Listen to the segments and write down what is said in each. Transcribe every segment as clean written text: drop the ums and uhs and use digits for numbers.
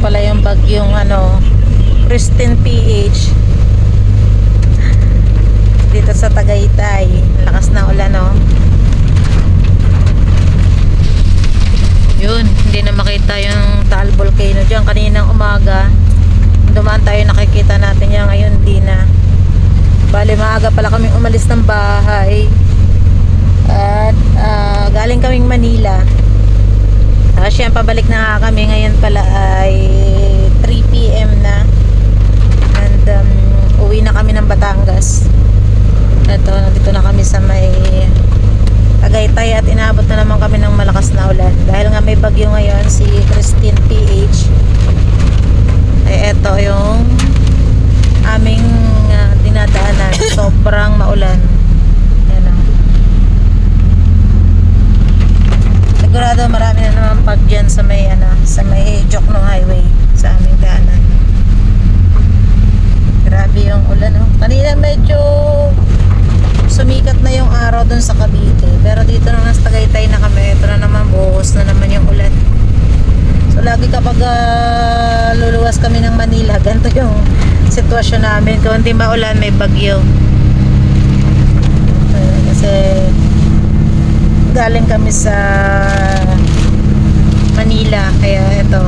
pala yung bagyong Christine PH dito sa Tagaytay. Lakas na ulan, no? Yun, hindi na makita yung Taal Volcano dyan kaninang umaga. Dumaan tayo, nakikita natin yan. Ngayon di na. Bale, maaga pala kaming umalis ng bahay at galing kaming Manila. Siyempre pabalik na nga kami. Ngayon pala ay 3 PM na. And uwi na kami ng Batangas. Ito, nandito na kami sa may Tagaytay at inaabot na naman kami ng malakas na ulan. Dahil nga may bagyo ngayon, si Christine PH. Ay eto yung aming dinadaanan. Sobrang maulan. Ayan o. Sigurado marami na naman pag dyan sa may Jokno Highway sa aming daanan. Grabe yung ulan, oh. Kanina medyo sumikat na yung araw dun sa Cavite, pero dito na sa Tagaytay na kami. Ito na naman, buhos na naman yung ulan. So lagi kapag luluwas kami ng Manila, ganito yung sitwasyon namin. Kung hindi maulan, may bagyo. Kasi galing kami sa Manila, kaya ito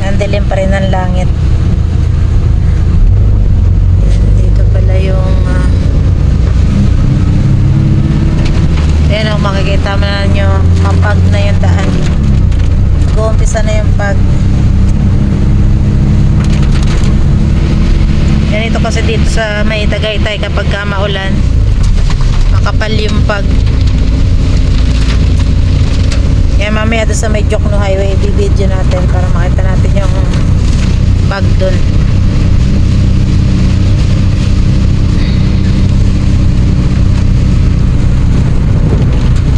ang dilim pa rin ng langit. Dito pala yung ayan o, makikita mo na nyo, mapag na yung daan. Mag-uumpisa na yung pag. Ganito kasi dito sa may Tagaytay, kapag ka maulan, makapal yung pag. Kaya mamaya doon sa may Jokno Highway, bibidyo natin para makita natin yung pag doon.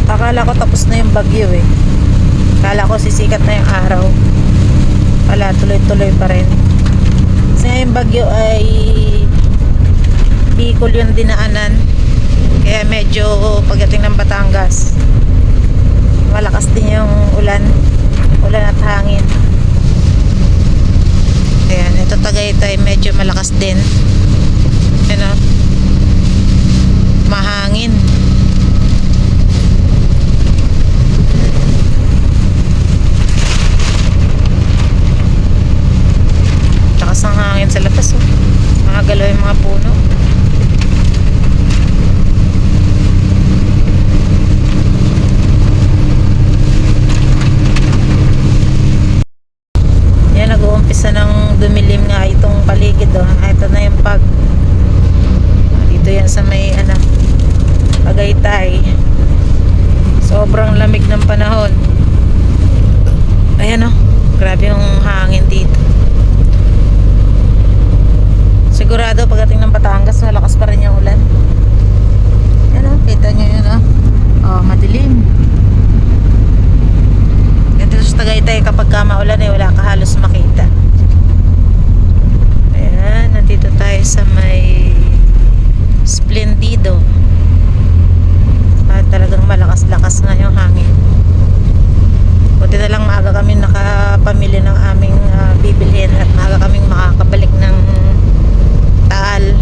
Akala ko tapos na yung bagyo eh. Akala ko sisikat na yung araw. Wala, tuloy-tuloy pa rin. Kasi ngayong bagyo ay Bicol yung dinaanan. Kaya medyo pagdating ng Batangas, malakas din yung ulan at hangin. Ayan, ito Tagaytay, medyo malakas din. Ano? Mahangin. Lakas ang hangin sa labas, oh. Makagalaw yung mga puno. Nag-uumpisa ng dumilim nga itong paligid, oh. Ito na yung pag. Dito yan sa may Tagaytay. Sobrang lamig ng panahon. Ayan, oh. Grabe yung hangin dito. Sigurado pagdating ng Batangas, malakas pa rin yung ulan. Ayan, oh. Kita nyo yun, oh. Oh, madilim. Dito sa Tagaytay, kapag maulan wala ka halos makita. Ayan, nandito tayo sa may Splendido. Talagang malakas-lakas nga yung hangin. Buti na lang maaga kami nakapamili ng aming bibilhin at maaga kaming makakabalik ng Taal.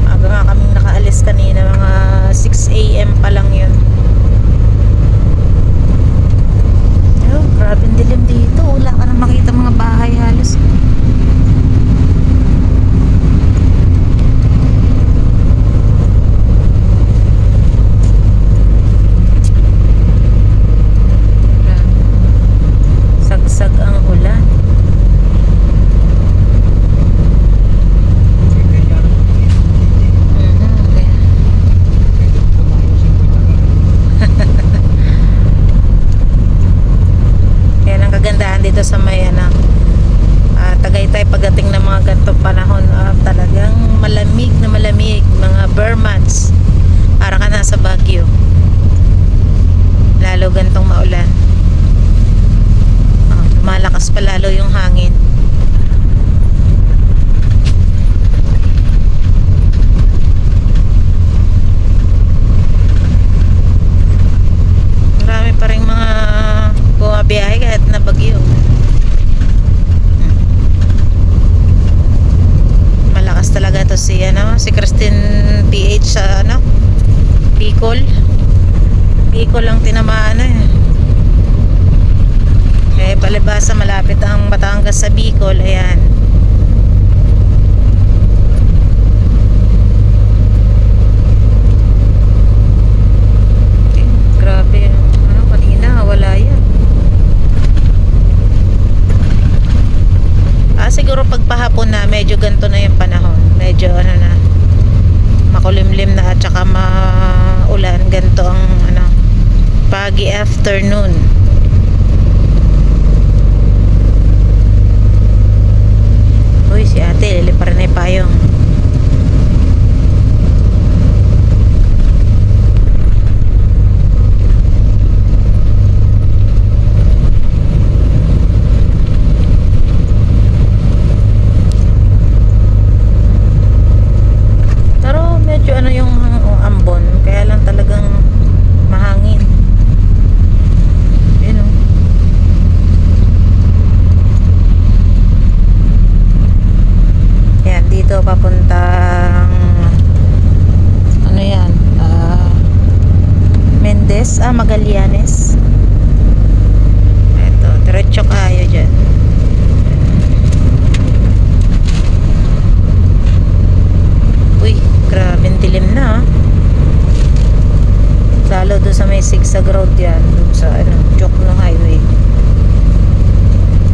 Maaga nga kaming nakaalis kanina, mga 6 AM pa lang yun. Grabe dilim dito. Wala ka na makita mga bahay halos. Sagsag ang ulan. Christine PH sa ano, Bicol. Bicol ang tinamaan eh. Eh, palibasa malapit ang Batangas sa Bicol. Ayan. Okay, grabe. Ano, kanina, wala yan. Siguro pagpahapon na, medyo ganito na yung panahon. Medyo ano na, makulimlim na at saka maulan. Ganito ang ano, pagi afternoon. Uy, si ate, lilipar na yung payong. Pero medyo ano yung ambon, kaya lang talagang mahangin. Yun o. Yan, dito papuntang ano yan, Mendez, Magallanes. Eto, diretso kayo dyan. Uy, grabe dilim na. Lalo doon sa may zigzag road yan, doon sa ano, Jokno Highway.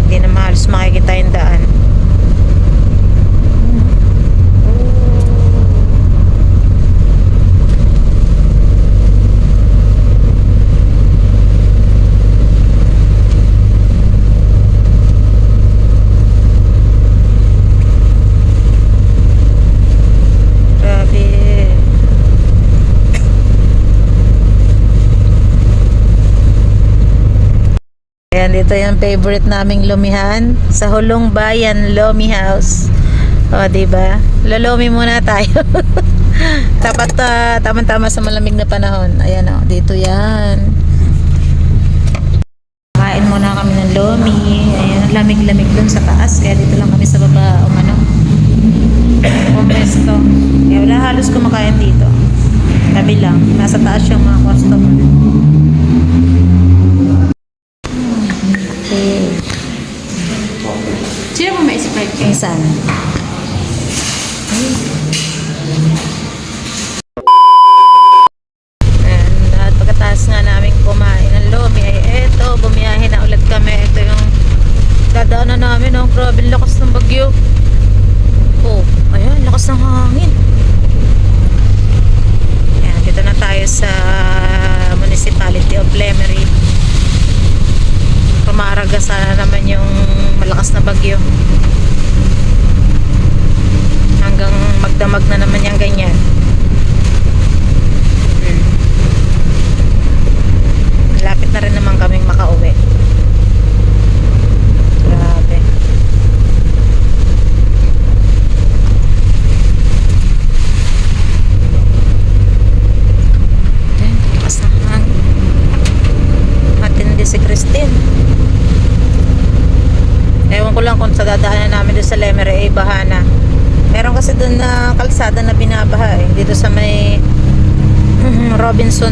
Hindi na mahalos makikita yung daan. Ayan, dito yung favorite naming lumihan sa Hulong Bayan Lomi House. O, diba? Lolomi muna tayo. Dapat tama-tama sa malamig na panahon. Ayan o, dito yan. Kain muna kami ng lomi. Ayan, lamig-lamig dun sa taas. Kaya dito lang kami sa baba umano. Pumesto. Kaya wala halos kumakain dito. Kami lang. Nasa taas yung mga customer. Sino mo may Sprite kayo? Minsan. And at pagkatapos nga namin kumain ng lomi ay eto, bumiyahe na ulit kami. Ito yung dadaanan namin. Oh, grabe, lakas ng bagyo. Oh, ayan, lakas ng hangin. Ayan, dito na tayo sa Municipality of Lemery. Pumaraga sana naman yung malakas na bagyo. Hanggang magdamag na naman yung ganyan. Lapit na rin naman kaming makauwi. Grabe. Lakas ng hangin. Matindi si Christine. Ewan ko lang kung sa dadaanan namin doon sa Lemery ay baha na. Meron kasi doon na kalsada na binabaha eh. Dito sa may Robinson.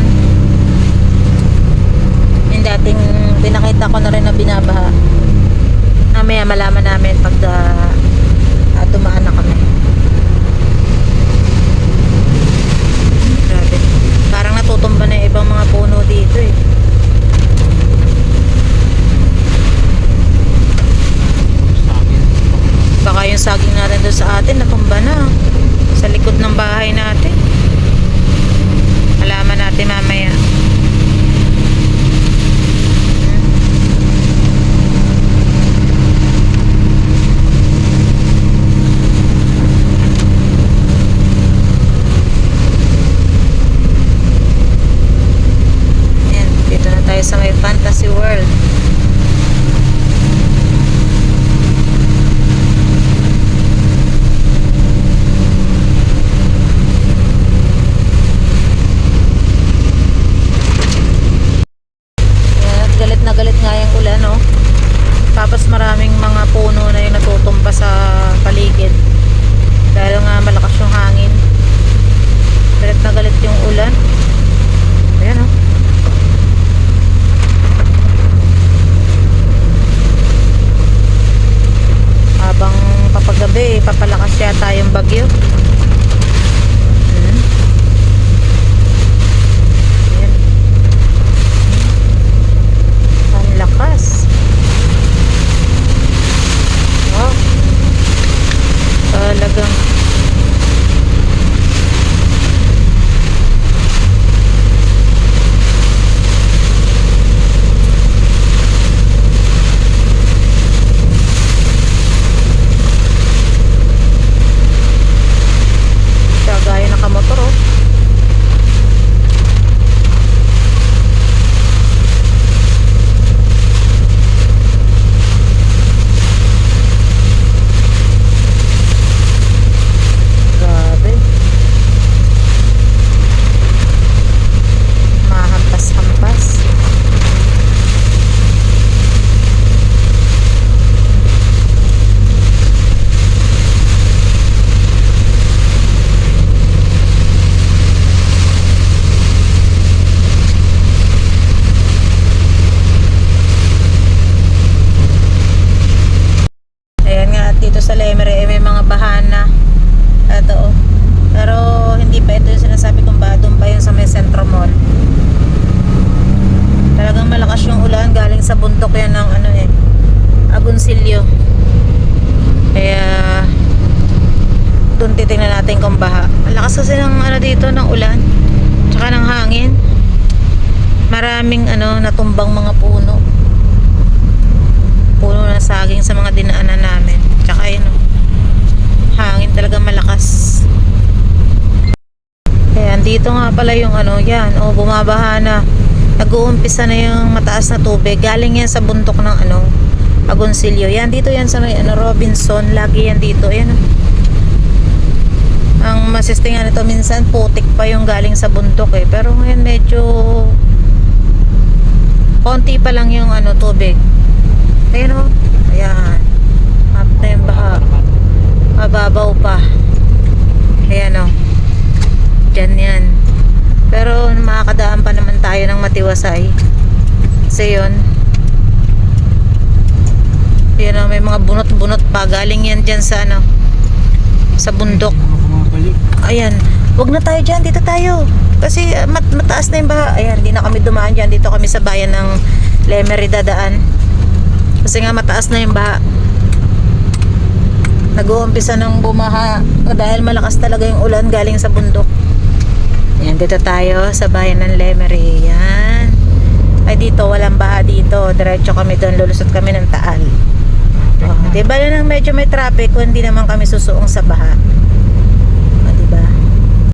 Yung dating pinakita ko na rin na binabaha. Mamaya malaman namin pag dumaan na kami. Grabe. Parang natutumba na yung ibang mga puno dito eh. Baka yung saging natin doon sa atin natumba na sa likod ng bahay natin. Alaman natin mamaya. Ayan, dito na tayo sa may Fantasy World. Galit nga yung ulan, no? Tapos maraming mga puno na yung natutumba sa paligid dahil nga malakas yung hangin. ulan. Ayan o. Habang papagabi, papalakas yata yung bagyo. Ayan. Ang lakas. Wow. Talagang siya gaya nakamotor oh. Grabe. Mahampas-hampas. Ayan nga, at dito sa Lemery may mga bahana. Ito oh. Pero hindi pa ito yung sinasabi kong baha. Doon pa yun sa may Centro Mall. Talagang malakas yung ulan. Galing sa bundok yan ng ano eh, Agoncillo. Kaya doon titingnan natin kung baha. Malakas kasi ng ano dito ng ulan. Tsaka ng hangin. Maraming ano natumbang mga puno. Puno ng saging sa mga dinaanan namin. Tsaka yun oh, hangin talaga malakas. Ayan, dito nga pala yung ano, yan, o bumabaha na. Nag-uumpisa na yung mataas na tubig. Galing yan sa bundok ng ano, Agoncillo. Yan, dito yan sa may ano, Robinson. Lagi yan dito. Ayan. Ang masistingan nito minsan, putik pa yung galing sa bundok eh. Pero ngayon medyo konti pa lang yung ano, tubig. Ayan o. Ayan. Up na yung baha. Mababaw pa. Ayan o. Diyan yan. Pero makakadaan pa naman tayo ng matiwasay. Kasi yun. Ayan o. May mga bunot-bunot pa. Galing yan dyan sa ano, sa bundok. Ayan. Huwag na tayo dyan. Dito tayo. Kasi mataas na yung baha. Ayan. Hindi na kami dumaan dyan. Dito kami sa bayan ng Lemery dadaan. Kasi nga mataas na yung baha. Nag-uumpisa ng bumaha dahil malakas talaga yung ulan galing sa bundok. Ayan, dito tayo sa bayan ng Lemery. Yan. Ay, dito walang baha dito. Diretso kami doon. Lulusot kami ng Taal. Oh, diba yun ang medyo may traffic kung hindi naman kami susuong sa baha.